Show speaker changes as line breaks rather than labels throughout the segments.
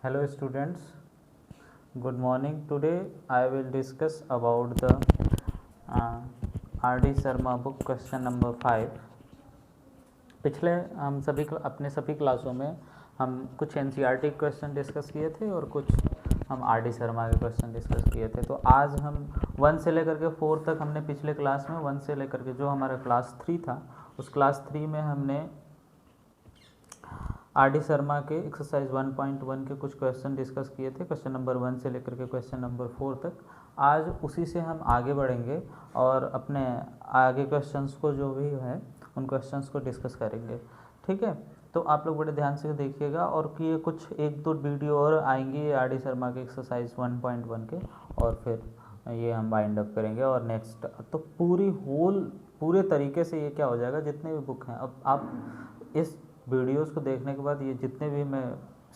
Hello students, good morning. Today I will discuss about the R.D. Sharma book question number 5. पिछले हम अपने सभी क्लासों में हम कुछ NCERT क्वेश्चन डिस्कस किए थे और कुछ हम R.D. शर्मा के क्वेश्चन डिस्कस किए थे। तो आज हम 1 से लेकर के 4 तक हमने पिछले क्लास में 1 से लेकर के जो हमारा क्लास 3 था उस क्लास 3 में हमने R.D. शर्मा के एक्सरसाइज 1.1 के कुछ क्वेश्चन डिस्कस किए थे, क्वेश्चन नंबर 1 से लेकर के क्वेश्चन नंबर 4 तक। आज उसी से हम आगे बढ़ेंगे और अपने आगे क्वेश्चंस को जो भी है उन क्वेश्चंस को डिस्कस करेंगे। ठीक है, तो आप लोग बड़े ध्यान से देखिएगा और कि ये कुछ 1-2 वीडियो और आएंगी R.D. शर्मा के एक्सरसाइज 1.1 के, और फिर ये हम वाइंड अप करेंगे और नेक्स्ट तो पूरे तरीके से ये क्या हो जाएगा, जितने भी बुक हैं अब आप इस वीडियोस को देखने के बाद ये जितने भी मैं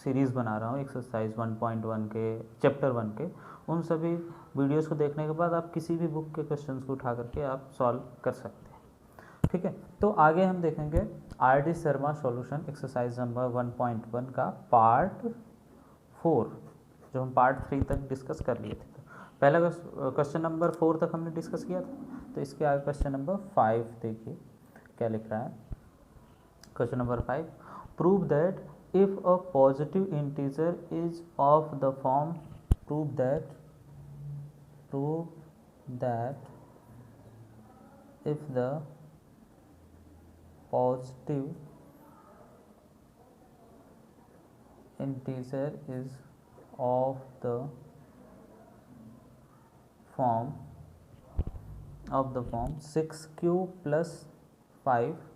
सीरीज़ बना रहा हूँ एक्सरसाइज 1.1 के चैप्टर 1 के, उन सभी वीडियोस को देखने के बाद आप किसी भी बुक के क्वेश्चंस को उठा करके आप सॉल्व कर सकते हैं। ठीक है, तो आगे हम देखेंगे R.D. Sharma solution exercise number 1.1 का पार्ट 4, जो हम पार्ट 3 तक डिस्कस कर लिए थे। तो पहला क्वेश्चन नंबर 4 तक हमने डिस्कस किया था, तो इसके आगे क्वेश्चन नंबर 5 देखिए क्या लिख रहा है। Question number 5. Prove that if a positive integer is of the form prove that if the positive integer is of the form 6q plus 5,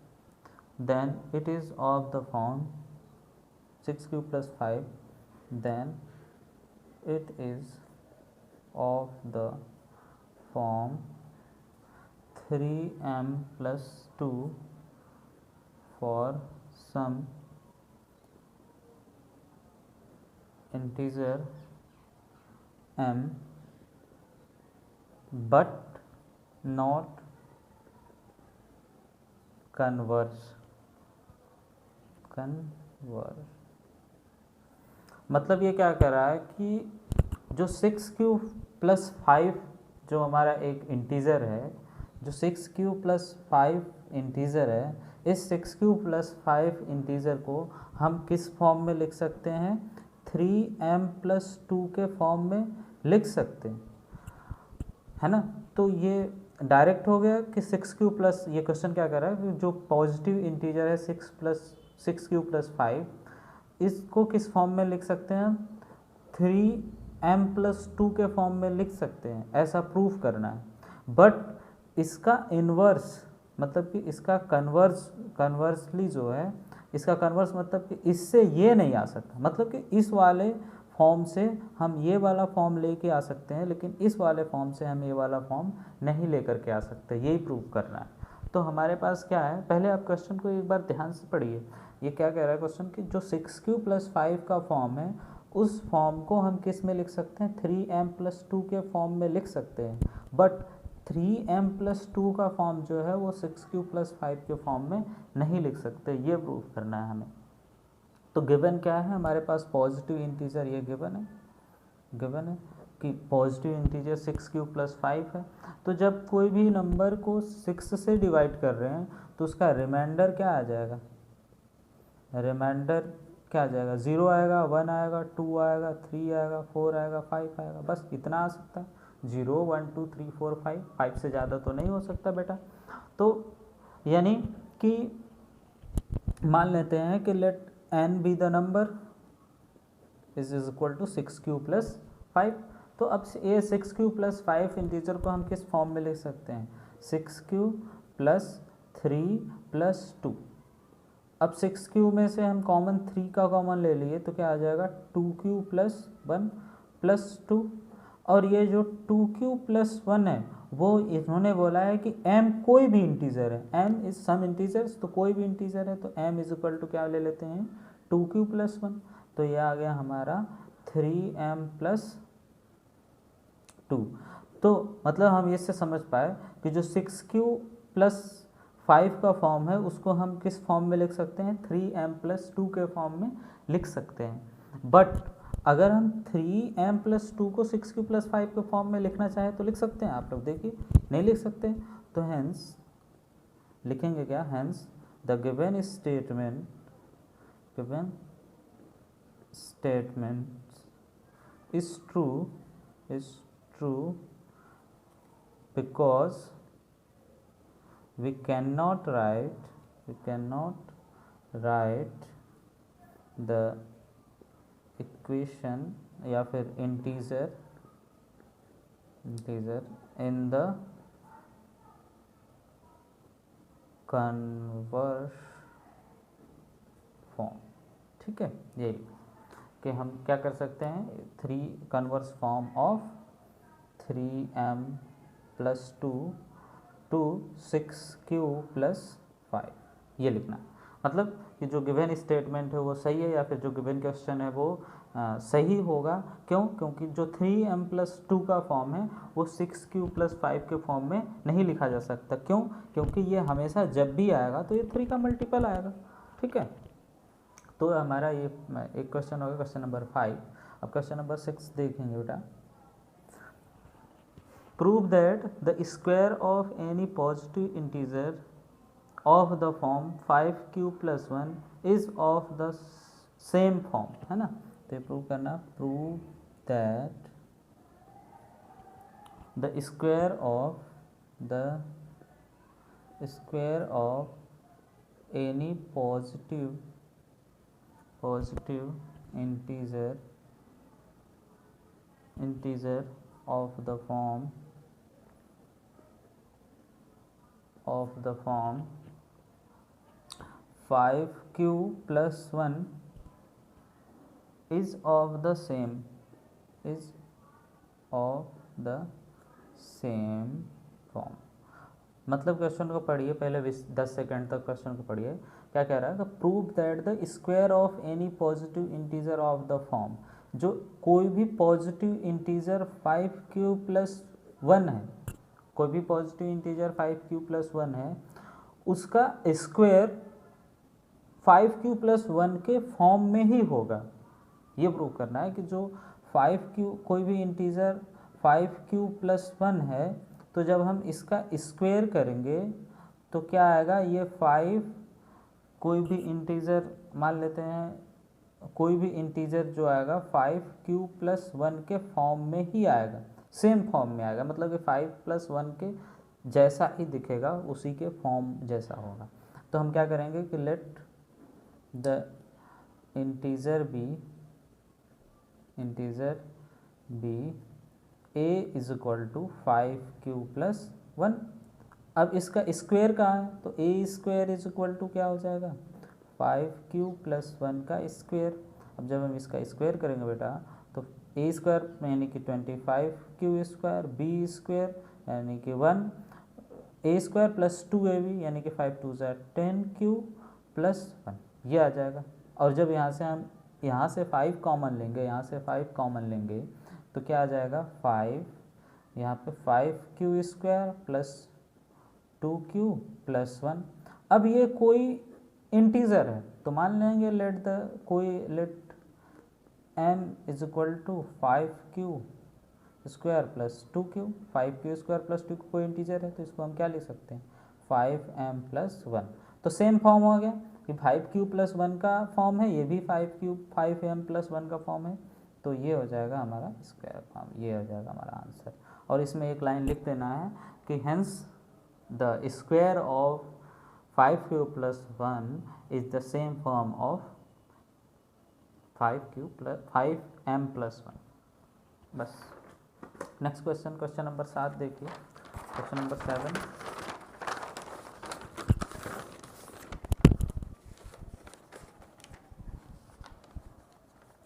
then it is of the form 6q plus 5, then it is of the form 3m plus 2 for some integer m but not converse। मतलब ये क्या कर रहा है कि जो 6q plus 5 जो हमारा एक इंटीजर है, जो 6q प्लस 5 इंटीजर है, इस 6q प्लस 5 इंटीजर को हम किस फॉर्म में लिख सकते हैं? 3m प्लस 2 के फॉर्म में लिख सकते हैं, है ना। तो ये डायरेक्ट हो गया कि 6q प्लस, ये क्वेश्चन क्या कर रहा है कि जो पॉजिटिव इंटीजर है 6q प्लस 5, इसको किस फॉर्म में लिख सकते हैं? 3m प्लस 2 के फॉर्म में लिख सकते हैं, ऐसा प्रूफ करना है। बट इसका इन्वर्स मतलब कि इसका कन्वर्सली जो है, इसका कन्वर्स मतलब कि इससे ये नहीं आ सकता, मतलब कि इस वाले फॉर्म से हम ये वाला फॉर्म लेके आ सकते हैं, लेकिन इस वाले फॉर्म से हम ये वाला फॉर्म नहीं लेकर के आ सकते, यही प्रूफ करना है। तो हमारे पास क्या है, पहले आप क्वेश्चन को एक बार ध्यान से पढ़िए। ये क्या कह रहा है क्वेश्चन कि जो 6q प्लस 5 का फॉर्म है उस फॉर्म को हम किस में लिख सकते हैं? 3m प्लस 2 के फॉर्म में लिख सकते हैं, बट 3m प्लस 2 का फॉर्म जो है वो 6q प्लस 5 के फॉर्म में नहीं लिख सकते, ये प्रूफ करना है हमें। तो गिवन क्या है हमारे पास? पॉजिटिव इंटीजर ये गिवन है कि पॉजिटिव इंटीजर 6q प्लस 5 है। तो जब कोई भी नंबर को 6 से डिवाइड कर रहे हैं तो उसका रिमाइंडर क्या आ जाएगा? रिमाइंडर क्या आ जाएगा? 0 आएगा, 1 आएगा, 2 आएगा, 3 आएगा, 4 आएगा, 5 आएगा, बस इतना आ सकता है। 0 1 2 3 4 5 से ज़्यादा तो नहीं हो सकता बेटा। तो यानी कि मान लेते हैं कि let n be the number is equal to 6q plus 5। तो अब ये 6q प्लस 5 इंटीजर को हम किस फॉर्म में लिख सकते हैं? 6q plus 3 plus 2। अब 6q में से हम कॉमन 3 का कॉमन ले लिए तो क्या आ जाएगा? 2q plus 1 plus 2। और ये जो 2q प्लस 1 है वो इन्होंने बोला है कि m कोई भी इंटीजर है, m इज सम इंटीजर्स, तो कोई भी इंटीजर है तो m इज इक्वल टू क्या ले लेते हैं? 2q plus 1। तो ये आ गया हमारा 3m प्लस 2। तो मतलब हम इससे समझ पाए कि जो 6q प्लस 5 का फॉर्म है उसको हम किस फॉर्म में लिख सकते हैं? 3m प्लस 2 के फॉर्म में लिख सकते हैं। बट अगर हम 3m+2 को 6q+5 के फॉर्म में लिखना चाहें तो लिख सकते हैं, आप लोग देखिए नहीं लिख सकते, तो हेंस लिखेंगे क्या, hence the given statement is true because we cannot write the equation या फिर integer in the converse form. ठीक है, यही कि हम क्या कर सकते हैं, 3 converse form of 3m+2 to 6q+5 ये लिखना। मतलब कि जो गिवन स्टेटमेंट है वो सही है या फिर जो गिवन क्वेश्चन है वो सही होगा। क्यों? क्योंकि जो 3m+2 का फॉर्म है वो 6q+5 के फॉर्म में नहीं लिखा जा सकता। क्यों? क्योंकि ये हमेशा जब भी आएगा तो ये 3 का मल्टीपल आएगा। ठीक है, तो हमारा ये एक क्वेश्चन होगा, क्वेश्चन नंबर 5। अब क्वेश्चन नंबर 6 देखेंगे बेटा। Prove that the square of any positive integer of the form 5q+1 is of the same form, है ना। तो ये प्रूव करना, prove that the square of any positive integer of the form 5q+1 is of the same form. मतलब question को पढ़िए पहले 10 second तक क्वेश्चन को पढ़िए। क्या कह रहा है, prove that the square of any positive integer of the form, जो कोई भी पॉजिटिव इंटीजर 5q+1 है, कोई भी पॉजिटिव इंटीजर 5q+1 है, उसका स्क्वायर 5q+1 के फॉर्म में ही होगा। ये प्रूव करना है कि जो 5q कोई भी इंटीजर 5q+1 है, तो जब हम इसका स्क्वायर करेंगे तो क्या आएगा, ये 5 कोई भी इंटीजर मान लेते हैं, कोई भी इंटीजर जो आएगा 5q+1 के फॉर्म में ही आएगा, सेम फॉर्म में आएगा। मतलब कि 5+1 के जैसा ही दिखेगा, उसी के फॉर्म जैसा होगा। तो हम क्या करेंगे कि let the integer be a is equal to 5q+1। अब इसका स्क्वायर कहाँ है, तो a² इज इक्वल टू क्या हो जाएगा, 5q+1 का स्क्वायर। अब जब हम इसका स्क्वायर करेंगे बेटा तो a² यानी कि 25q², b² यानी कि 1, a² + 2ab यानी कि 5 2 10q+1 ये आ जाएगा। और जब यहाँ से हम यहाँ से 5 कॉमन लेंगे, यहाँ से 5 कॉमन लेंगे तो क्या आ जाएगा, 5 यहाँ पे 5q² + 2q+1। अब ये कोई इंटीजर है तो मान लेंगे let m is equal to 5q² + 2q। 5q² + 2q कोई इंटीजर है तो इसको हम क्या लिख सकते हैं, 5m+1। तो सेम फॉर्म हो गया कि 5q+1 का फॉर्म है, ये भी 5m+1 का फॉर्म है। तो ये हो जाएगा हमारा स्क्वायर फॉर्म, ये हो जाएगा हमारा आंसर। और इसमें एक लाइन लिख देना है कि hence the square of 5q+1 is the same form of 5m+1। बस नेक्स्ट क्वेश्चन, क्वेश्चन नंबर 7 देखिए। क्वेश्चन नंबर 7,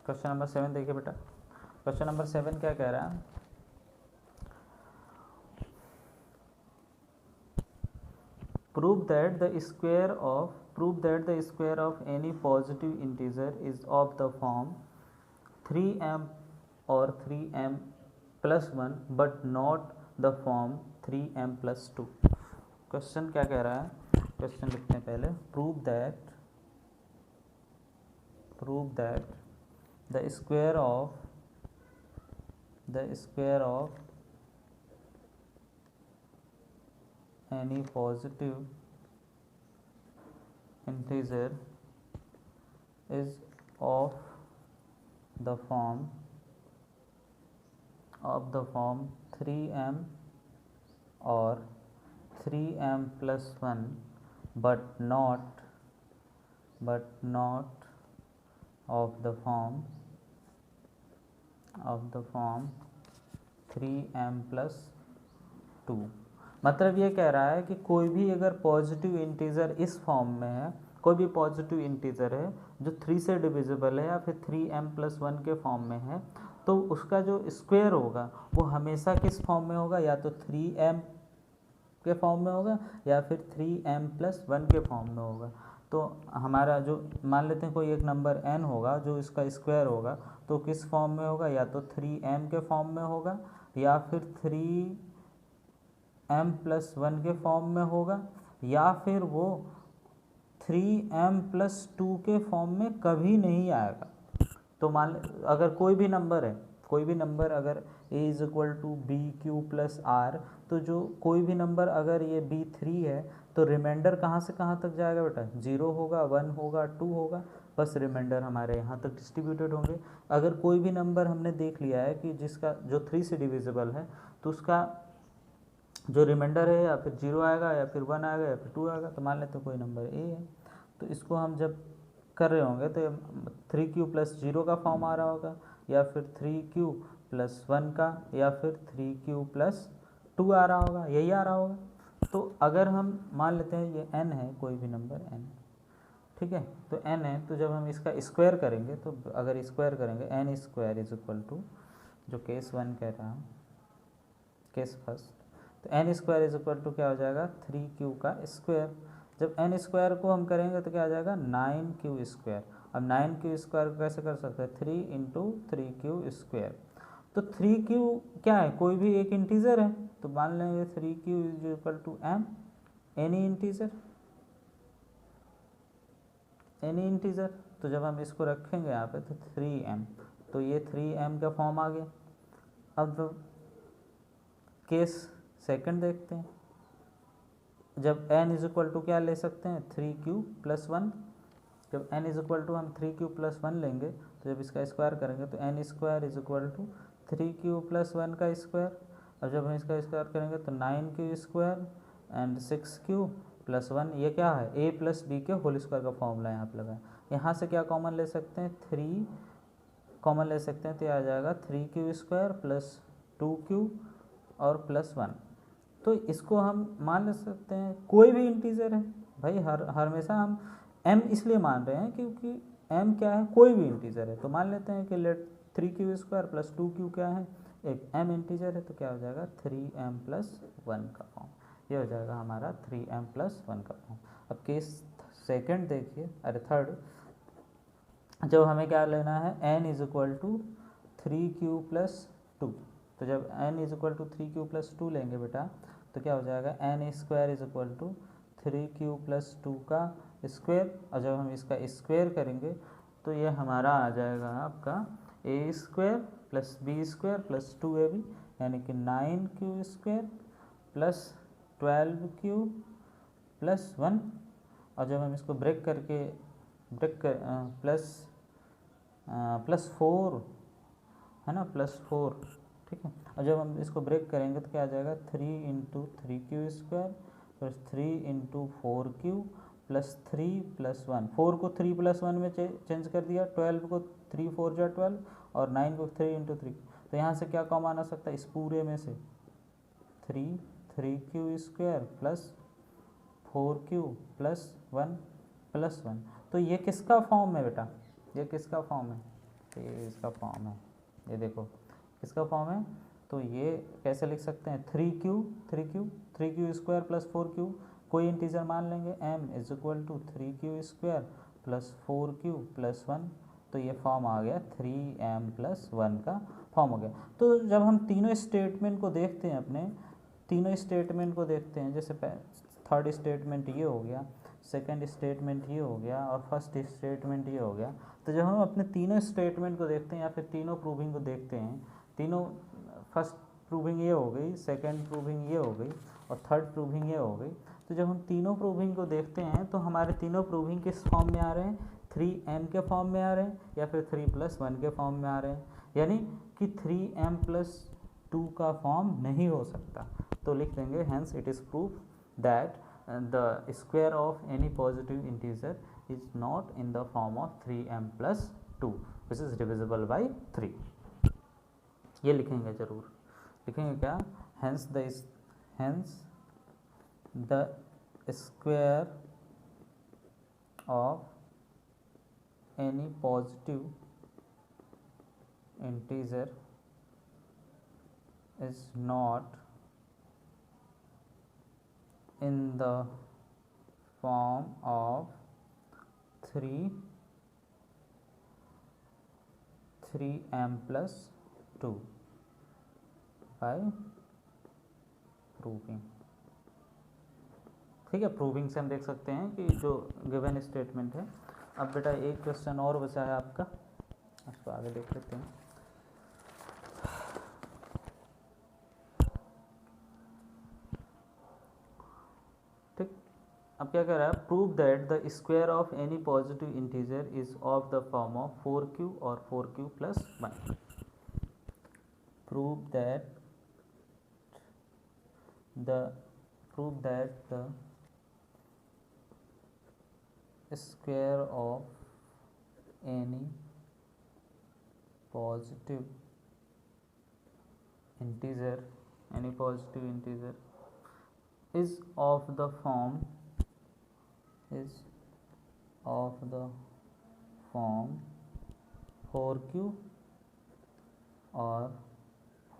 क्वेश्चन नंबर 7 देखिए बेटा। क्वेश्चन नंबर 7 क्या कह रहा है, prove that the square of any positive integer is of the form 3m और 3m+1 but not the form 3m+2। Question क्या कह रहा है, क्वेश्चन लिखते हैं पहले, prove that the square of any positive integer is of the form 3m or 3m plus 1 but not of the form 3m plus 2। मतलब ये कह रहा है कि कोई भी अगर पॉजिटिव इंटीजर इस फॉर्म में है, कोई भी पॉजिटिव इंटीजर है जो 3 से डिविजिबल है या फिर 3m प्लस 1 के फॉर्म में है, तो उसका जो स्क्वायर होगा वो हमेशा किस फॉर्म में होगा, या तो 3m के फॉर्म में होगा या फिर 3m प्लस 1 के फॉर्म में होगा। तो हमारा जो मान लेते हैं कोई एक नंबर n होगा जो इसका स्क्वायर होगा, तो किस फॉर्म में होगा, या तो 3m के फॉर्म में होगा या फिर 3m प्लस 1 के फॉर्म में होगा, या फिर वो 3m प्लस 2 के फॉर्म में कभी नहीं आएगा। तो मान अगर कोई भी नंबर अगर a is equal to b q plus r, तो जो कोई भी नंबर अगर ये b3 है तो रिमाइंडर कहाँ से कहाँ तक जाएगा बेटा, 0 होगा, 1 होगा, 2 होगा, बस रिमाइंडर हमारे यहाँ तक डिस्ट्रीब्यूटेड होंगे। अगर कोई भी नंबर हमने देख लिया है कि जिसका जो 3 से डिविजिबल है, तो उसका जो रिमाइंडर है या फिर 0 आएगा या फिर 1 आएगा या फिर 2 आएगा। तो मान लेते हैं कोई नंबर a है, तो इसको हम जब कर रहे होंगे तो 3q प्लस 0 का फॉर्म आ रहा होगा, या फिर 3q प्लस 1 का, या फिर 3q प्लस 2 आ रहा होगा, यही आ रहा होगा। तो अगर हम मान लेते हैं ये n है, कोई भी नंबर n, ठीक है, तो n है, तो जब हम इसका स्क्वायर करेंगे, तो अगर स्क्वायर करेंगे n square is equal to, जो केस 1 कह रहा हूँ, केस फर्स्ट, तो n square is equal to क्या हो जाएगा, 3q का स्क्वायर। जब n स्क्वायर को हम करेंगे तो क्या आ जाएगा, 9q स्क्वायर। अब 9q स्क्वायर को कैसे कर सकते हैं, 3 इंटू 3q स्क्वायर। तो 3q क्या है, कोई भी एक इंटीजर है, तो मान लेंगे 3q is equal to m, any integer. तो जब हम इसको रखेंगे यहाँ पे तो 3m, तो ये 3m का फॉर्म आ गया। अब केस सेकंड देखते हैं, जब n इज इक्वल टू क्या ले सकते हैं, 3q प्लस 1। जब n इज इक्वल टू हम 3q प्लस 1 लेंगे, तो जब इसका स्क्वायर करेंगे तो n square is equal to 3q plus 1 का स्क्वायर। और जब हम इसका स्क्वायर करेंगे तो 9q square and 6q plus 1, ये क्या है, a प्लस बी के होल स्क्वायर का फॉर्मूला यहाँ पे लगा है। यहाँ से क्या कॉमन ले सकते हैं, 3 कॉमन ले सकते हैं, तो ये आ जाएगा 3q स्क्वायर प्लस 2q और प्लस 1। तो इसको हम मान ले सकते हैं कोई भी इंटीजर है भाई, हमेशा हम m इसलिए मान रहे हैं क्योंकि m क्या है, कोई भी इंटीजर है। तो मान लेते हैं कि late 3q square plus 2q क्या है, एक m इंटीजर है, तो क्या हो जाएगा 3m प्लस 1 का फॉर्म, ये हो जाएगा हमारा 3m प्लस 1 का फॉर्म। अब केस सेकंड देखिए, अरे थर्ड, जब हमें क्या लेना है, n is equal to 3q plus 2। तो जब n is equal to 3q plus 2 लेंगे बेटा, तो क्या हो जाएगा, n square is equal to 3q plus 2 का स्क्वायर। और जब हम इसका स्क्वायर करेंगे तो ये हमारा आ जाएगा आपका a square plus b square plus 2ab, यानी कि 9q square plus 12q plus 1। और जब हम इसको ब्रेक प्लस 4 है ना, प्लस 4, ठीक है। और जब हम इसको ब्रेक करेंगे तो क्या आ जाएगा, 3 into 3q square plus 3 into 4q plus 3 plus 1। 4 को 3 प्लस 1 में चेंज कर दिया, 12 को 3 4 जा 12 और 9 को 3 इंटू 3। तो यहाँ से क्या कॉमन आ सकता है, इस पूरे में से 3q square plus 4q plus 1 plus 1। तो ये किसका फॉर्म है बेटा, ये किसका फॉर्म है, तो ये इसका फॉर्म है, ये देखो किसका फॉर्म है। तो ये कैसे लिख सकते हैं, 3q स्क्वायर प्लस 4q, कोई इंटीजर मान लेंगे, m is equal to 3q square plus 4q plus 1। तो ये फॉर्म आ गया 3m प्लस 1 का फॉर्म हो गया। तो जब हम तीनों स्टेटमेंट को देखते हैं, अपने तीनों स्टेटमेंट को देखते हैं, जैसे थर्ड स्टेटमेंट ये हो गया, सेकंड स्टेटमेंट ये हो गया और फर्स्ट स्टेटमेंट ये हो गया। तो जब हम अपने तीनों स्टेटमेंट को देखते हैं या फिर तीनों प्रूविंग को देखते हैं, तीनों फर्स्ट प्रूविंग ये हो गई, सेकंड प्रूविंग ये हो गई और थर्ड प्रूविंग ये हो गई। तो जब हम तीनों प्रूविंग को देखते हैं तो हमारे तीनों प्रूविंग किस फॉर्म में आ रहे हैं, 3m के फॉर्म में आ रहे हैं या फिर 3+1 के फॉर्म में आ रहे हैं, यानी कि 3m+2 का फॉर्म नहीं हो सकता। तो लिख देंगे hence it is proof that the square of any positive integer is not in the form of 3m+2 which is divisible by 3। ये लिखेंगे जरूर, लिखेंगे क्या, hence the square of any positive integer is not in the form of 3m+2 by proving। ठीक है, proving से हम देख सकते हैं कि जो गिवन स्टेटमेंट है। अब बेटा एक क्वेश्चन और बचा है आपका, उसको आगे देख लेते हैं। ठीक, अब क्या कह रहा है, prove that the square of any positive integer is of the form of 4q और 4q+1। Prove that the square of any positive integer is of the form 4q or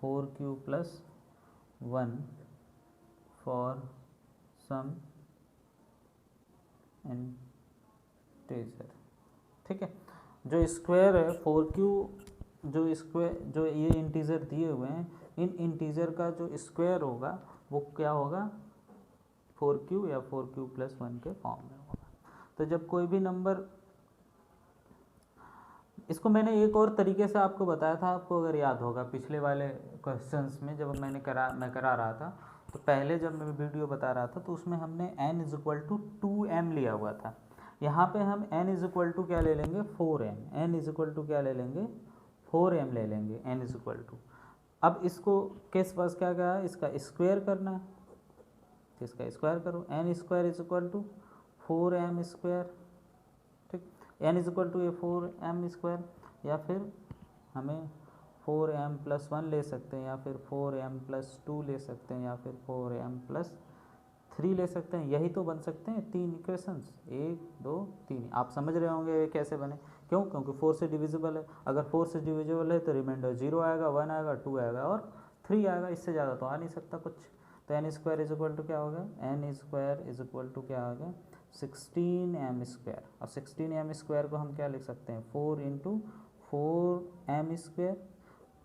4q+1 for some integer. ठीक है, जो square है 4q, जो ये integer दिए हुए हैं, इन इंटीजर का जो स्क्वायर होगा वो क्या होगा, 4q या 4q+1 के फॉर्म में होगा। तो जब कोई भी नंबर, इसको मैंने एक और तरीके से आपको बताया था, आपको अगर याद होगा पिछले वाले क्वेश्चंस में जब मैं करा रहा था, तो पहले जब मैं वीडियो बता रहा था तो उसमें हमने n = 2m लिया हुआ था। यहाँ पे हम n = क्या ले लेंगे, 4m, n = क्या ले लेंगे, 4m ले लेंगे n = अब इसको किस पास क्या कहा है, इसका स्क्वायर करना है, इसका स्क्वायर करो, n² = 4m²। ठीक, n = 4m² या फिर हमें 4m+1 ले सकते हैं या फिर 4m+2 ले सकते हैं या फिर 4m+3 ले सकते हैं। यही तो बन सकते हैं तीन इक्वेशंस, 1 2 3। आप समझ रहे होंगे ये कैसे बने, क्यों, क्योंकि 4 से डिविजिबल है। अगर 4 से डिविजिबल है तो रिमाइंडर 0 आएगा, 1 आएगा, 2 आएगा और 3 आएगा, इससे ज़्यादा तो आ नहीं सकता कुछ। तो n² = क्या हो गया, n² = क्या हो गया, 16m²। और 16m² को हम क्या लिख सकते हैं, 4 × 4m²।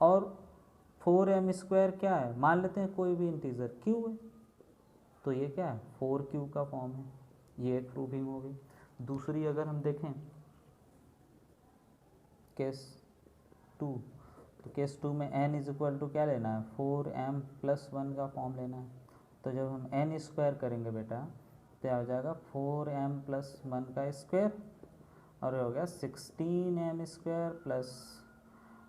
और 4m² क्या है, मान लेते हैं कोई भी इंटीजर q है, तो ये क्या है, 4q का फॉर्म है। ये एक प्रूविंग हो गई। दूसरी अगर हम देखें केस 2, तो केस 2 में n = क्या लेना है, 4m+1 का फॉर्म लेना है। तो जब हम n² करेंगे बेटा तो हो जाएगा 4m+1 का स्क्वायर और ये हो गया 16m² प्लस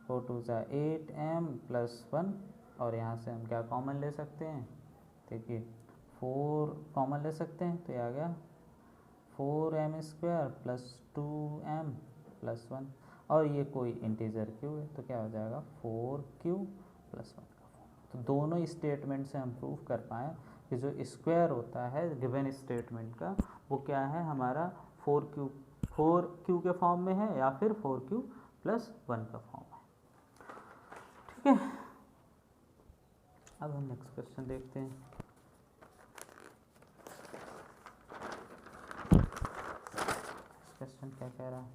4 2 8m+1। और यहाँ से हम क्या कॉमन ले सकते हैं, देखिए 4 कॉमन ले सकते हैं, तो ये आ गया 4m² प्लस 2m+1 और ये कोई इंटीजर q है, तो क्या हो जाएगा 4q+1 का फॉर्म। तो दोनों स्टेटमेंट से हम प्रूव कर पाएँ कि जो स्क्वायर होता है गिवन स्टेटमेंट का वो क्या है, हमारा 4q के फॉर्म में है या फिर 4q+1 का फॉर्म है। ठीक है, अब हम नेक्स्ट क्वेश्चन देखते हैं। क्वेश्चन क्या कह रहा है,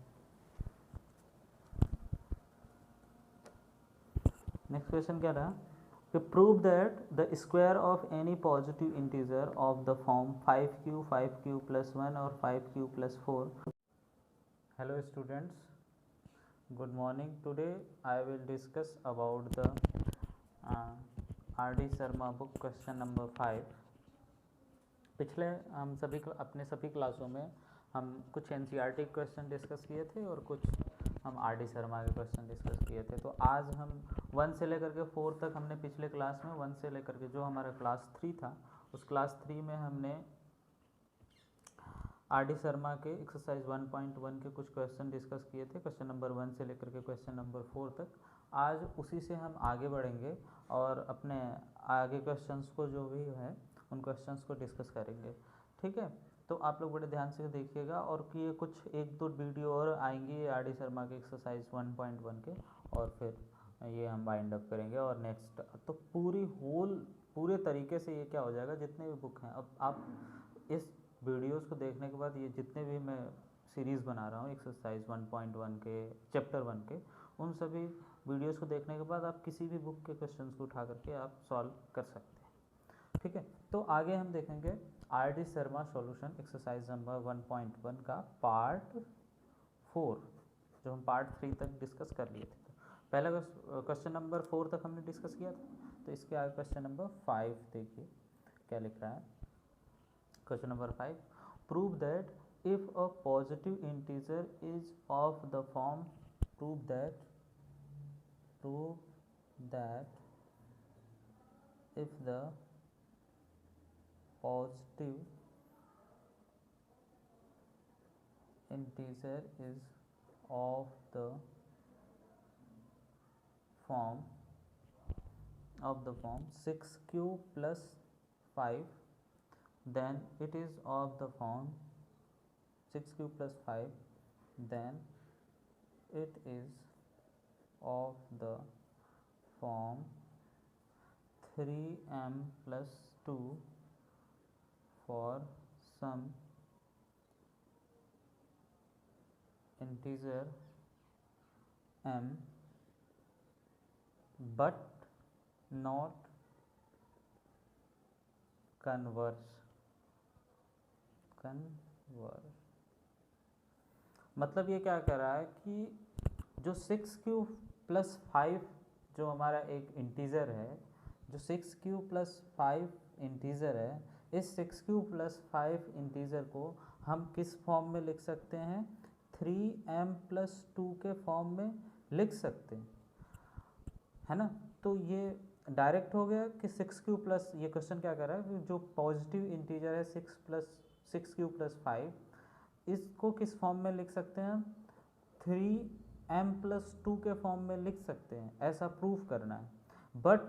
नेक्स्ट क्वेश्चन क्या रहा, कि prove that the square of any positive integer of the form 5q plus 1 और 5q plus 4. Hello students, good morning. Today I will discuss about the R.D. Sharma book question number 5. पिछले हम अपने सभी क्लासों में हम कुछ NCERT क्वेश्चन डिस्कस किए थे और कुछ हम R.D. शर्मा के क्वेश्चन डिस्कस किए थे. तो आज हम 1 से लेकर के 4 तक हमने पिछले क्लास में 1 से लेकर के जो हमारा क्लास 3 था उस क्लास 3 में हमने R.D. शर्मा के एक्सरसाइज 1.1 के कुछ क्वेश्चन डिस्कस किए थे, क्वेश्चन नंबर 1 से लेकर के क्वेश्चन नंबर 4 तक. आज उसी से हम आगे बढ़ेंगे और अपने आगे क्वेश्चंस को जो भी है उन क्वेश्चंस को डिस्कस करेंगे. ठीक है, तो आप लोग बड़े ध्यान से देखिएगा और कि ये कुछ 1-2 वीडियो और आएंगी R.D. शर्मा के एक्सरसाइज 1.1 के और फिर ये हम वाइंड अप करेंगे और नेक्स्ट तो पूरे तरीके से ये क्या हो जाएगा, जितने भी बुक हैं अब आप इस वीडियोस को देखने के बाद ये जितने भी मैं सीरीज़ बना रहा हूँ एक्सरसाइज 1.1 के चैप्टर 1 के, उन सभी वीडियोस को देखने के बाद आप किसी भी बुक के क्वेश्चंस को उठा करके आप सॉल्व कर सकते हैं. ठीक है, तो आगे हम देखेंगे R.D. Sharma solution exercise number 1.1 का पार्ट 4, जो हम पार्ट 3 तक डिस्कस कर लिए थे. तो पहला क्वेश्चन नंबर 4 तक हमने डिस्कस किया था, तो इसके आगे क्वेश्चन नंबर 5 देखिए क्या लिख रहा है. Question number 5. Prove that if a positive integer is of the form prove that if the positive integer is of the form 6q plus 5, then it is of the form 6q plus 5, then it is of the form 3m plus 2 for some integer m but not converse. मतलब ये क्या कर रहा है कि जो 6q plus 5 जो हमारा एक इंटीज़र है, जो 6q प्लस 5 इंटीज़र है, इस 6q प्लस 5 इंटीज़र को हम किस फॉर्म में लिख सकते हैं, 3m प्लस 2 के फॉर्म में लिख सकते हैं, है ना. तो ये डायरेक्ट हो गया कि 6q प्लस, ये क्वेश्चन क्या कर रहा है कि जो पॉजिटिव इंटीजर है 6q प्लस 5, इसको किस फॉर्म में लिख सकते हैं, 3m प्लस 2 के फॉर्म में लिख सकते हैं, ऐसा प्रूफ करना है. बट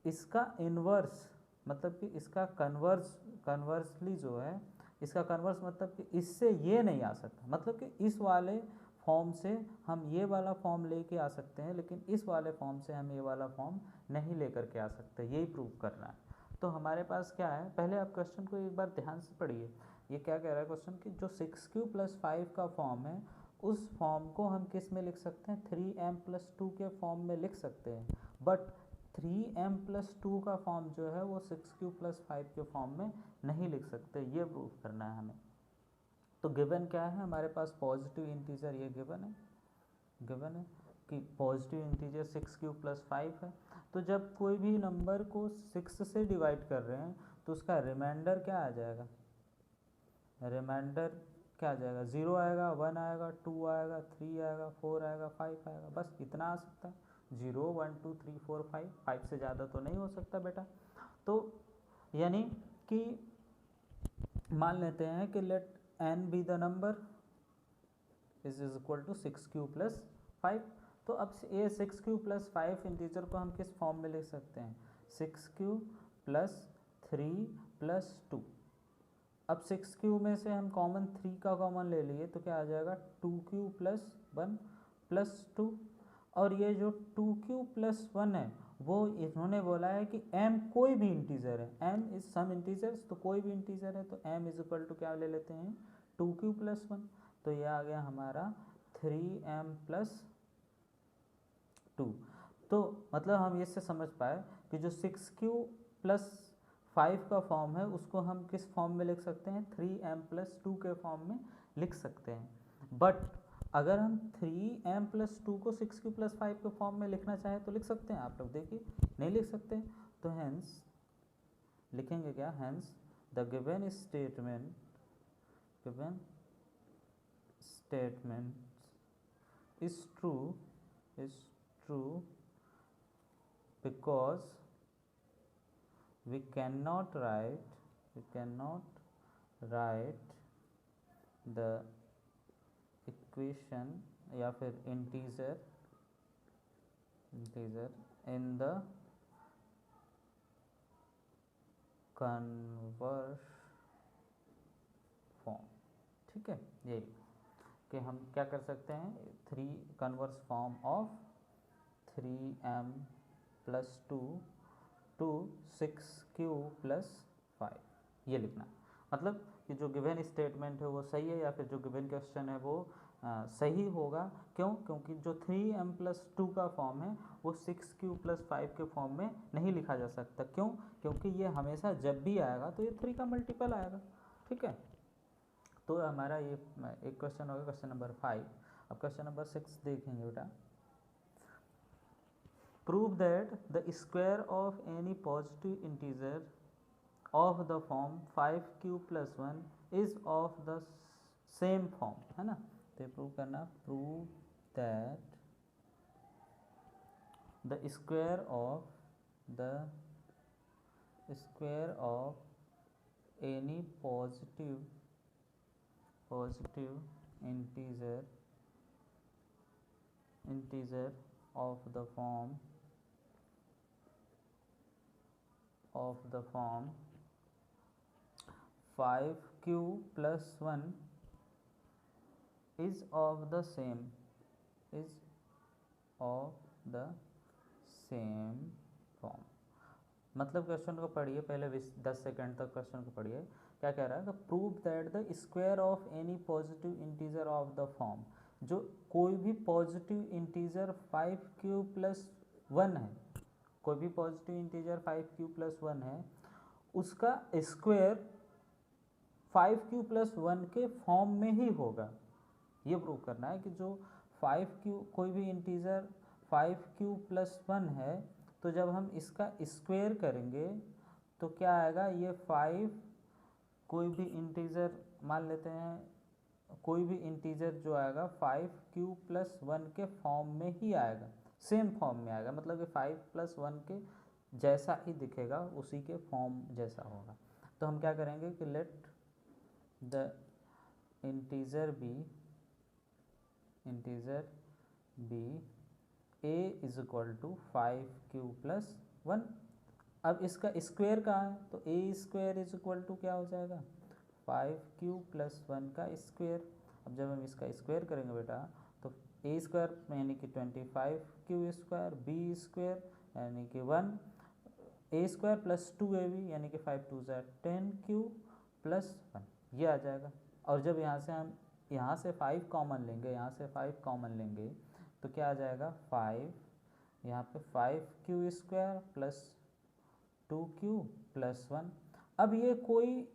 इसका इन्वर्स मतलब कि इसका कन्वर्सली जो है, इसका कन्वर्स मतलब कि इससे ये नहीं आ सकता, मतलब कि इस वाले फॉर्म से हम ये वाला फॉर्म लेके आ सकते हैं लेकिन इस वाले फॉर्म से हम ये वाला फॉर्म नहीं लेकर के आ सकते, यही प्रूव करना है. तो हमारे पास क्या है, पहले आप क्वेश्चन को एक बार ध्यान से पढ़िए. ये क्या कह रहा है क्वेश्चन कि जो 6q प्लस 5 का फॉर्म है उस फॉर्म को हम किस में लिख सकते हैं, 3m प्लस 2 के फॉर्म में लिख सकते हैं. बट 3m प्लस 2 का फॉर्म जो है वो 6q प्लस 5 के फॉर्म में नहीं लिख सकते, ये प्रूफ करना है हमें. तो गिवन क्या है हमारे पास, पॉजिटिव इंटीजर ये गिवन है कि पॉजिटिव इंटीजर 6q प्लस 5 है. तो जब कोई भी नंबर को 6 से डिवाइड कर रहे हैं तो उसका रिमाइंडर क्या आ जाएगा, रिमाइंडर क्या आ जाएगा, 0 आएगा, 1 आएगा, 2 आएगा, 3 आएगा, 4 आएगा, 5 आएगा, बस इतना आ सकता है. 0 1 2 3 4 5 से ज़्यादा तो नहीं हो सकता बेटा. तो यानी कि मान लेते हैं कि let n be the number is equal to 6q plus 5. तो अब ये 6q प्लस 5 इंटीजर को हम किस फॉर्म में लिख सकते हैं, 6q प्लस 3 प्लस 2. अब 6q में से हम कॉमन 3 का कॉमन ले लिए तो क्या आ जाएगा, 2q प्लस 1 प्लस 2. और ये जो 2q प्लस 1 है वो इन्होंने बोला है कि m कोई भी इंटीजर है, m इज सम इंटीजर्स, तो कोई भी इंटीजर है तो m इज इक्वल टू क्या ले लेते हैं, 2q प्लस 1. तो ये आ गया हमारा 3m प्लस 2. तो मतलब हम इससे समझ पाए कि जो 6q+5 का फॉर्म है उसको हम किस फॉर्म में लिख सकते हैं, 3m+2 के फॉर्म में लिख सकते हैं। बट अगर हम 3m+2 को 6q+5 के फॉर्म में लिखना चाहें तो लिख सकते हैं, आप लोग देखिए नहीं लिख सकते। तो हेंस लिखेंगे क्या, hence the given statement is true because we cannot write the equation या फिर integer in the converse form. ठीक है, यही कि हम क्या कर सकते हैं, 3 converse form of 3m+2 to 6q+5 ये लिखना। मतलब कि जो गिवन स्टेटमेंट है वो सही है या फिर जो गिवन क्वेश्चन है वो सही होगा। क्यों? क्योंकि जो 3m+2 का फॉर्म है वो 6q+5 के फॉर्म में नहीं लिखा जा सकता। क्यों? क्योंकि ये हमेशा जब भी आएगा तो ये 3 का मल्टीपल आएगा। ठीक है, तो हमारा ये एक क्वेश्चन होगा, क्वेश्चन नंबर 5। अब क्वेश्चन नंबर 6 देखेंगे बेटा। Prove that the square of any positive integer of the form 5q+1 is of the same form, है ना। तो प्रूव करना, prove that the square of any positive integer of the form 5q+1 is of the same form. मतलब question को पढ़िए पहले 10 second तक question को पढ़िए। क्या कह रहा है कि prove that the square of any positive integer of the form, जो कोई भी पॉजिटिव इंटीजर 5q+1 है, कोई भी पॉजिटिव इंटीजर 5q+1 है, उसका स्क्वायर 5q+1 के फॉर्म में ही होगा। ये प्रूव करना है कि जो 5q कोई भी इंटीजर 5q+1 है, तो जब हम इसका स्क्वायर करेंगे तो क्या आएगा, ये 5 कोई भी इंटीजर मान लेते हैं, कोई भी इंटीजर जो आएगा 5q+1 के फॉर्म में ही आएगा, सेम फॉर्म में आएगा। मतलब कि 5+1 के जैसा ही दिखेगा, उसी के फॉर्म जैसा होगा। तो हम क्या करेंगे कि let the integer be a is equal to 5q+1। अब इसका स्क्वायर कहाँ है, तो a² इज इक्वल टू क्या हो जाएगा, 5q+1 का स्क्वायर। अब जब हम इसका स्क्वायर करेंगे बेटा तो a² यानी कि 25q², b² यानी कि 1, a² + 2ab यानी कि 5 2 10q+1 ये आ जाएगा। और जब यहाँ से हम यहाँ से 5 कॉमन लेंगे, यहाँ से 5 कॉमन लेंगे तो क्या आ जाएगा, 5 यहाँ पे 5q² + 2q+1। अब ये कोई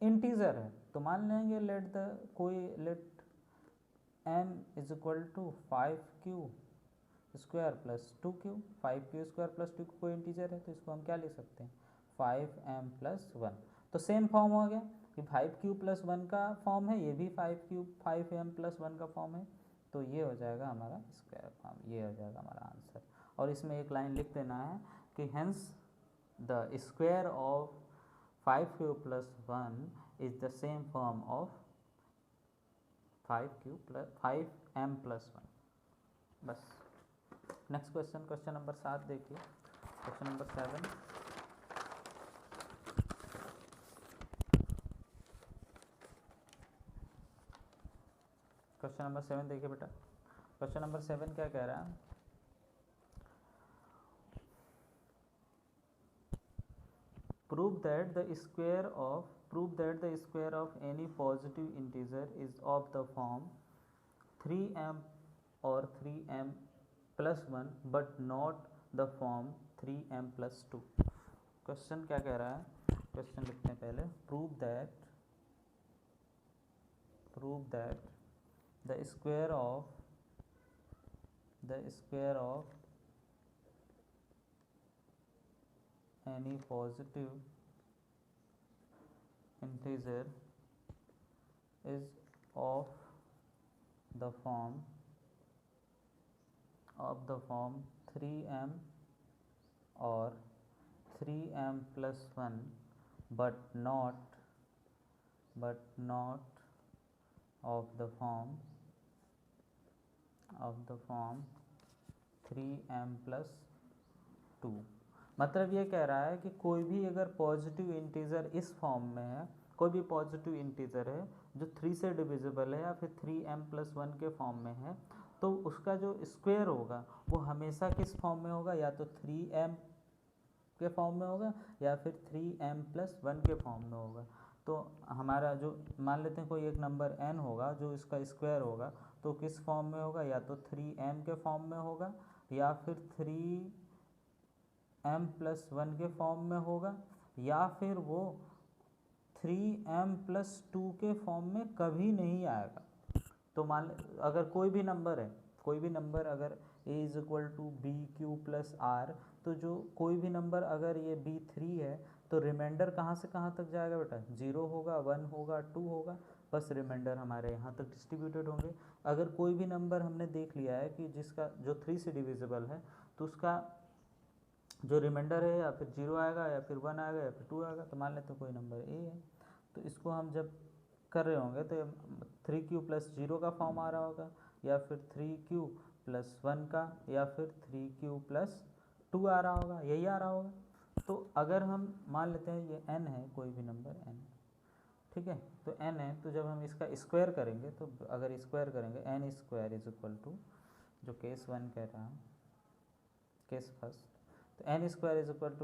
इंटीजर है तो मान लेंगे let m is equal to 5q² + 2q। 5q² + 2q कोई इंटीजर है तो इसको हम क्या लिख सकते हैं, 5m+1। तो सेम फॉर्म हो गया कि 5q+1 का फॉर्म है, ये भी 5m+1 का फॉर्म है। तो ये हो जाएगा हमारा स्क्वायर फॉर्म, ये हो जाएगा हमारा आंसर। और इसमें एक लाइन लिख देना है कि hence the square of 5q+1 is the same form of 5m+1। बस। नेक्स्ट क्वेश्चन, क्वेश्चन नंबर 7 देखिए। क्वेश्चन नंबर 7, क्वेश्चन नंबर 7 देखिए बेटा। क्वेश्चन नंबर 7 क्या कह रहा है, prove that the square of any positive integer is of the form 3m और 3m+1 but not the form 3m+2। Question क्या कह रहा है, क्वेश्चन लिखते हैं पहले, prove that the square of any positive integer is of the form 3m or 3m+1 but not of the form 3m+2। मतलब ये कह रहा है कि कोई भी अगर पॉजिटिव इंटीजर इस फॉर्म में है, कोई भी पॉजिटिव इंटीजर है जो 3 से डिविजिबल है या फिर 3m+1 के फॉर्म में है, तो उसका जो स्क्वायर होगा वो हमेशा किस फॉर्म में होगा, या तो 3m के फॉर्म में होगा या फिर 3m+1 के फॉर्म में होगा। तो हमारा जो मान लेते हैं कोई एक नंबर n होगा जो इसका स्क्वायर होगा, तो किस फॉर्म में होगा, या तो 3m के फॉर्म में होगा या फिर 3m+1 के फॉर्म में होगा, या फिर वो 3m+2 के फॉर्म में कभी नहीं आएगा। तो मान अगर कोई भी नंबर अगर a = bq+r, तो जो कोई भी नंबर अगर ये b3 है तो रिमाइंडर कहाँ से कहाँ तक जाएगा बेटा, 0 होगा, 1 होगा, 2 होगा, बस रिमाइंडर हमारे यहाँ तक डिस्ट्रीब्यूटेड होंगे। अगर कोई भी नंबर हमने देख लिया है कि जिसका जो 3 से डिविजिबल है, तो उसका जो रिमाइंडर है या फिर 0 आएगा या फिर 1 आएगा या फिर 2 आएगा। तो मान लेते हैं कोई नंबर a है, तो इसको हम जब कर रहे होंगे तो 3q+0 का फॉर्म आ रहा होगा, या फिर 3q+1 का, या फिर 3q+2 आ रहा होगा, यही आ रहा होगा। तो अगर हम मान लेते हैं ये n है, कोई भी नंबर n, ठीक है, तो n है, तो जब हम इसका स्क्वायर करेंगे, तो अगर स्क्वायर करेंगे n² = जो केस 1 कह रहा हूँ, केस फर्स्ट, तो n²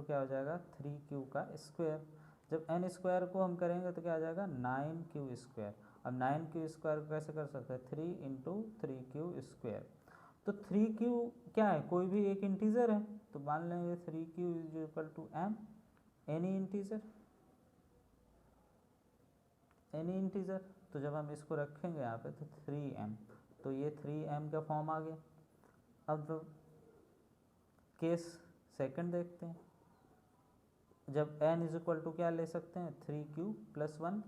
क्या हो जाएगा, 3q का स्क्वायर। जब n² को हम करेंगे तो क्या आ जाएगा, 9q²। अब 9q² को कैसे कर सकते हैं, 3 × 3q²। तो 3q क्या है, कोई भी एक इंटीजर है, तो मान लेंगे 3q = m, एनी इंटीजर। तो जब हम इसको रखेंगे यहाँ पे तो 3m, तो ये 3m का फॉर्म आ गया। अब केस सेकंड देखते हैं, जब n = क्या ले सकते हैं, 3q+1।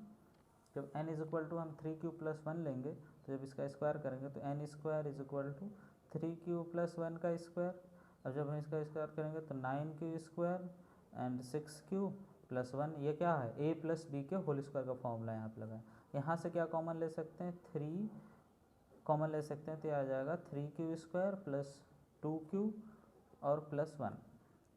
जब n = हम 3q+1 लेंगे, तो जब इसका स्क्वायर करेंगे तो n² = 3q+1 का स्क्वायर। अब जब हम इसका स्क्वायर करेंगे तो 9q² एंड 6q+1, ये क्या है, a + b के होल स्क्वायर का फॉर्मूला यहाँ पे लगा है। यहाँ से क्या कॉमन ले सकते हैं, 3 कॉमन ले सकते हैं, तो आ जाएगा 3q² + 2q और +1।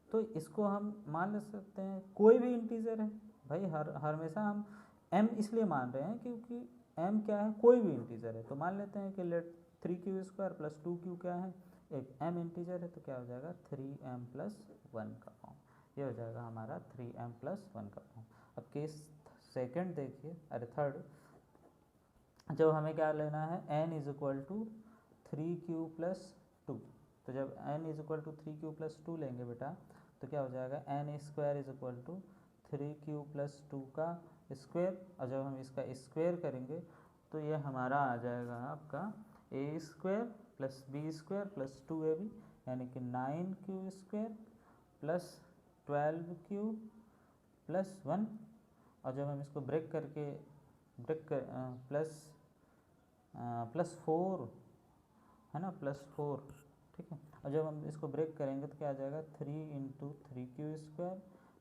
तो इसको हम मान ले सकते हैं कोई भी इंटीजर है भाई, हमेशा हम m इसलिए मान रहे हैं क्योंकि m क्या है, कोई भी इंटीजर है। तो मान लेते हैं कि लेट 3q² + 2q क्या है, एक m इंटीजर है, तो क्या हो जाएगा 3m+1 का फॉर्म, ये हो जाएगा हमारा 3m+1 का फॉर्म। अब केस सेकंड देखिए, अरे थर्ड, जब हमें क्या लेना है, n = 3q+2। तो जब n = 3q+2 लेंगे बेटा, तो क्या हो जाएगा, n² = 3q+2 का स्क्वायर। और जब हम इसका स्क्वायर करेंगे तो ये हमारा आ जाएगा आपका a² + b² + 2ab, यानी कि 9q² + 12q + 1। और जब हम इसको ब्रेक करके +4 है ना, +4, ठीक है। और जब हम इसको ब्रेक करेंगे तो क्या आ जाएगा, 3 × 3q²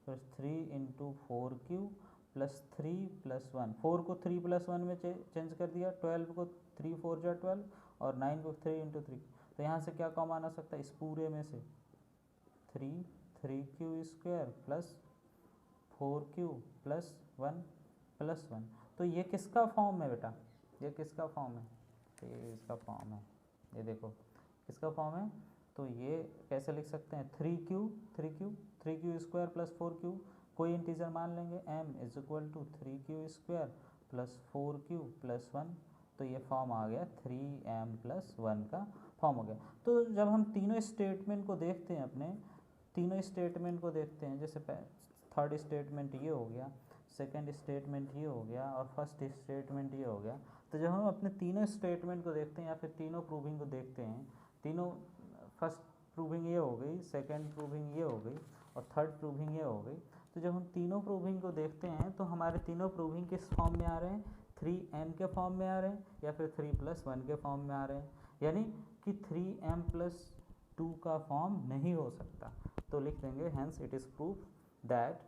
+ 3 × 4q + 3 + 1। 4 को 3 + 1 में चेंज कर दिया, 12 को 3 × 4 = 12 और 9 को 3 × 3। तो यहाँ से क्या कॉमन आ सकता है, इस पूरे में से 3q² + 4q + 1 + 1। तो ये किसका फॉर्म है बेटा, ये किसका फॉर्म है, तो ये इसका फॉर्म है, ये देखो किसका फॉर्म है। तो ये कैसे लिख सकते हैं, 3q² + 4q, कोई इंटीजर मान लेंगे, m = 3q² + 4q + 1। तो ये फॉर्म आ गया 3m+1 का फॉर्म हो गया। तो जब हम तीनों स्टेटमेंट को देखते हैं अपने, तीनों स्टेटमेंट को देखते हैं, जैसे थर्ड स्टेटमेंट ये हो गया, सेकंड स्टेटमेंट ये हो गया और फर्स्ट स्टेटमेंट ये हो गया। तो जब हम अपने तीनों स्टेटमेंट को देखते हैं या फिर तीनों प्रूविंग को देखते हैं, तीनों फर्स्ट प्रूविंग ये हो गई, सेकंड प्रूविंग ये हो गई और थर्ड प्रूविंग ये हो गई। तो जब हम तीनों प्रूविंग को देखते हैं तो हमारे तीनों प्रूविंग किस फॉर्म में आ रहे हैं, 3m के फॉर्म में आ रहे हैं या फिर 3+1 के फॉर्म में आ रहे हैं, यानी कि 3m+2 का फॉर्म नहीं हो सकता। तो लिख देंगे hence it is proof that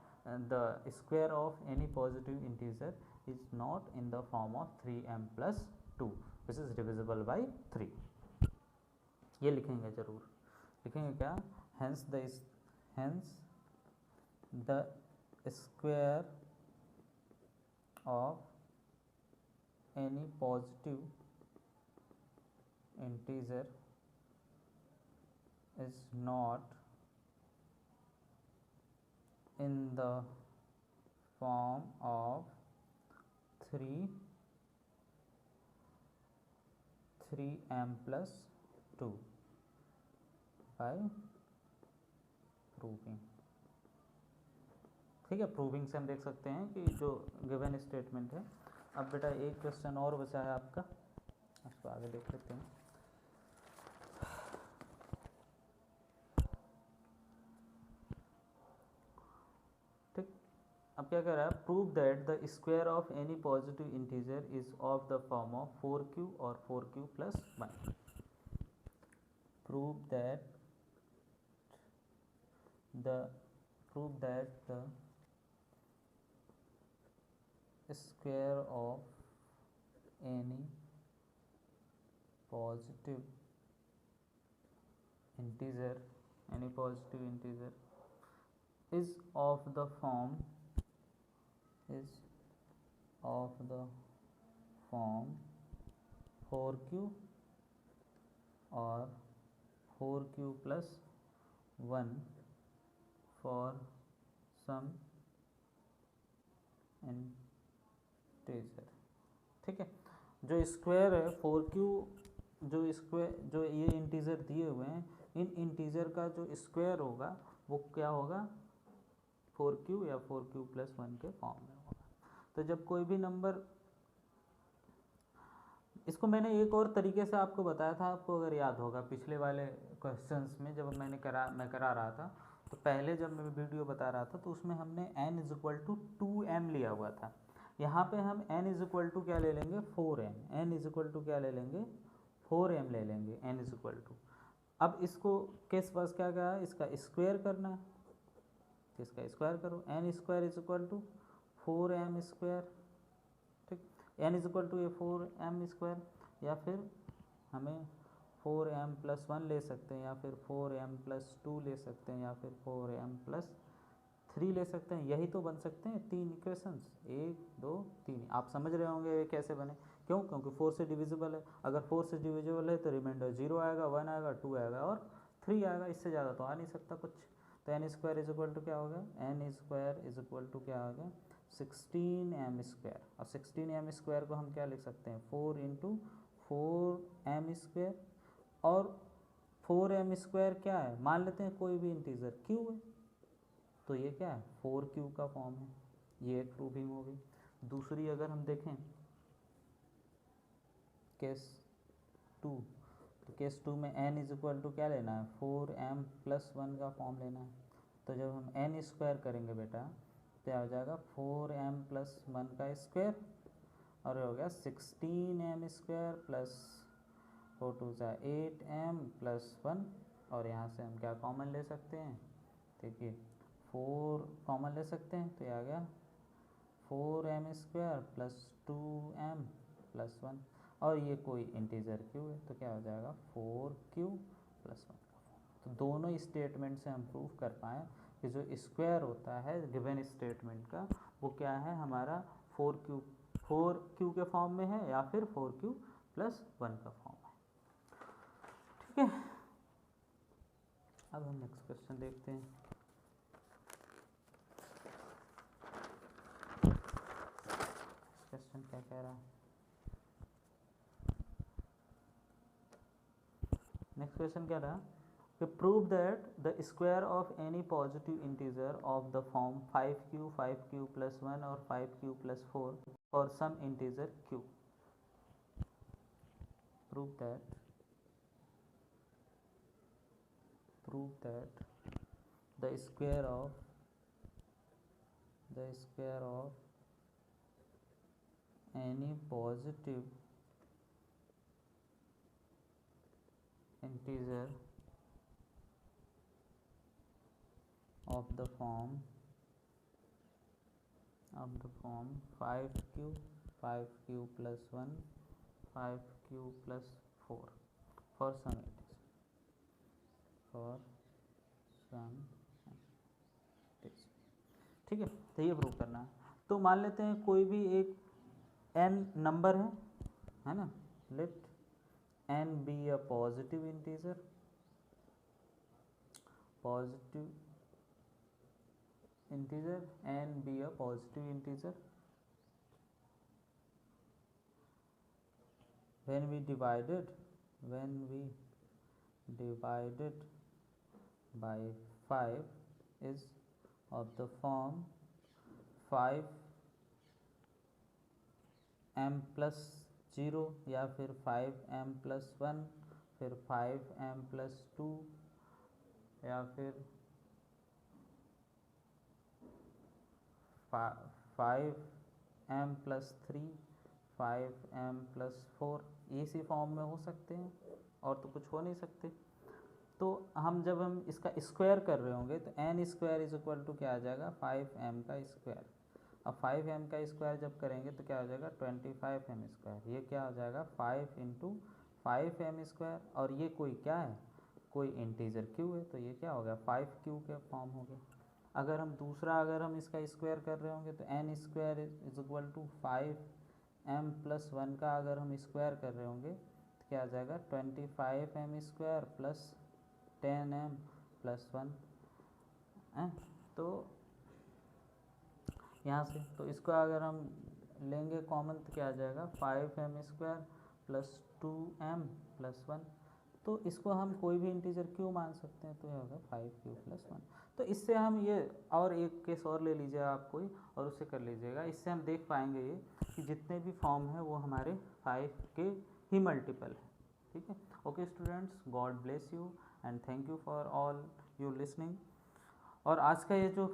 the square of any positive integer is not in the form of 3m+2 which is divisible by 3। ये लिखेंगे जरूर, लिखेंगे क्या, hence the square of any positive integer is not in the form of 3m+2 by proving। ठीक है, proving से हम देख सकते हैं कि जो गिवन स्टेटमेंट है। अब बेटा एक क्वेश्चन और बचा है आपका, उसको आगे देख लेते हैं। ठीक, अब क्या कह रहा है, prove that the square of any positive integer is of the form of 4q और 4q+1। Prove that the square of any positive integer is of the form 4q or 4q+1 for some integer. ठीक है, जो square है 4q, जो ये integer दिए हुए हैं, इन इंटीजर का जो स्क्वायर होगा वो क्या होगा, 4q या 4q+1 के फॉर्म में होगा। तो जब कोई भी नंबर, इसको मैंने एक और तरीके से आपको बताया था, आपको अगर याद होगा पिछले वाले क्वेश्चंस में जब मैं करा रहा था, तो पहले जब मैं वीडियो बता रहा था तो उसमें हमने n = 2m लिया हुआ था। यहाँ पे हम n = क्या ले लेंगे, 4m, n = क्या ले लेंगे, 4m ले लेंगे n = अब इसको किस पास क्या कहा है, इसका स्क्वायर करना है, तो इसका स्क्वायर करो, n² = 4m²। ठीक, n = 4m², या फिर हमें 4m+1 ले सकते हैं, या फिर 4m+2 ले सकते हैं, या फिर 4m+3 ले सकते हैं। यही तो बन सकते हैं तीन इक्वेशंस, 1 2 3। आप समझ रहे होंगे ये कैसे बने, क्यों, क्योंकि 4 से डिविजिबल है। अगर 4 से डिविजिबल है तो रिमाइंडर 0 आएगा, 1 आएगा, 2 आएगा और 3 आएगा, इससे ज़्यादा तो आ नहीं सकता कुछ। तो n² = क्या हो गया, n² = क्या हो गया, 16m²। और 16m² को हम क्या लिख सकते हैं, 4 × 4m²। और 4m² क्या है, मान लेते हैं कोई भी इंटीजर q है, तो ये क्या है, 4q का फॉर्म है। ये एक प्रूविंग हो गई। दूसरी अगर हम देखें केस 2, तो केस 2 में n = क्या लेना है, 4m+1 का फॉर्म लेना है। तो जब हम n² करेंगे बेटा, तो क्या हो जाएगा, 4m+1 का स्क्वायर, और हो गया 16m² + 4 2 8m+1। और यहाँ से हम क्या कॉमन ले सकते हैं, देखिए 4 कॉमन ले सकते हैं, तो ये आ गया 4m² + 2m+1। और ये कोई इंटीजर q है, तो क्या हो जाएगा, 4q+1 का फॉर्म। तो दोनों स्टेटमेंट से हम प्रूव कर पाएँ कि जो स्क्वायर होता है गिवन स्टेटमेंट का, वो क्या है, हमारा 4q के फॉर्म में है या फिर 4q+1 का फॉर्म है। ठीक है, अब हम नेक्स्ट क्वेश्चन देखते हैं। क्वेश्चन क्या कह रहा है, नेक्स्ट क्वेश्चन क्या रहा, कि prove that the square of any positive integer of the form 5q plus 1 और 5q plus 4 for some integer q. prove that the square of any positive integer of the form 5q plus 1 5q plus 4 for some integer ठीक है. तो ये prove करना है. तो मान लेते हैं कोई भी एक n नंबर है ना. Let n be a positive integer n be a positive integer when we divided by 5 is of the form 5m plus 0 या फिर 5m plus 1 फिर 5m plus 2 या फिर 5m plus 3 5m plus 4 इसी form में हो सकते हैं और तो कुछ हो नहीं सकते. तो जब हम इसका स्क्वायर कर रहे होंगे तो n square is equal to क्या आ जाएगा 5m का स्क्वायर. अब 5m का स्क्वायर जब करेंगे तो क्या हो जाएगा 25m स्क्वायर. ये क्या हो जाएगा 5 इंटू 5m स्क्वायर और ये कोई क्या है कोई इंटीजर q है तो ये क्या हो गया 5q के फॉर्म हो गया. अगर हम इसका स्क्वायर कर रहे होंगे तो n square is equal to 5m plus 1 का अगर हम स्क्वायर कर रहे होंगे तो क्या आ जाएगा 25m square plus 10m plus 1 है. तो यहाँ से तो इसको अगर हम लेंगे कॉमन तो क्या आ जाएगा 5m square plus 2m plus 1. तो इसको हम कोई भी इंटीजर q मान सकते हैं तो यह होगा 5q प्लस 1. तो इससे हम ये और एक केस और ले लीजिए आप कोई और उससे कर लीजिएगा. इससे हम देख पाएंगे ये कि जितने भी फॉर्म हैं वो हमारे 5 के ही मल्टीपल है. ठीक है. Okay students, God bless you and thank you for all you listening. और आज का ये जो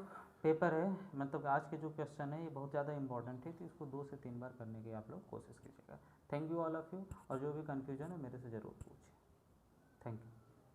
पेपर है मतलब आज के जो क्वेश्चन है ये बहुत ज़्यादा इंपॉर्टेंट है तो इसको 2 से 3 बार करने की आप लोग कोशिश कीजिएगा. Thank you all of you. और जो भी कन्फ्यूजन है मेरे से ज़रूर पूछिए. Thank you.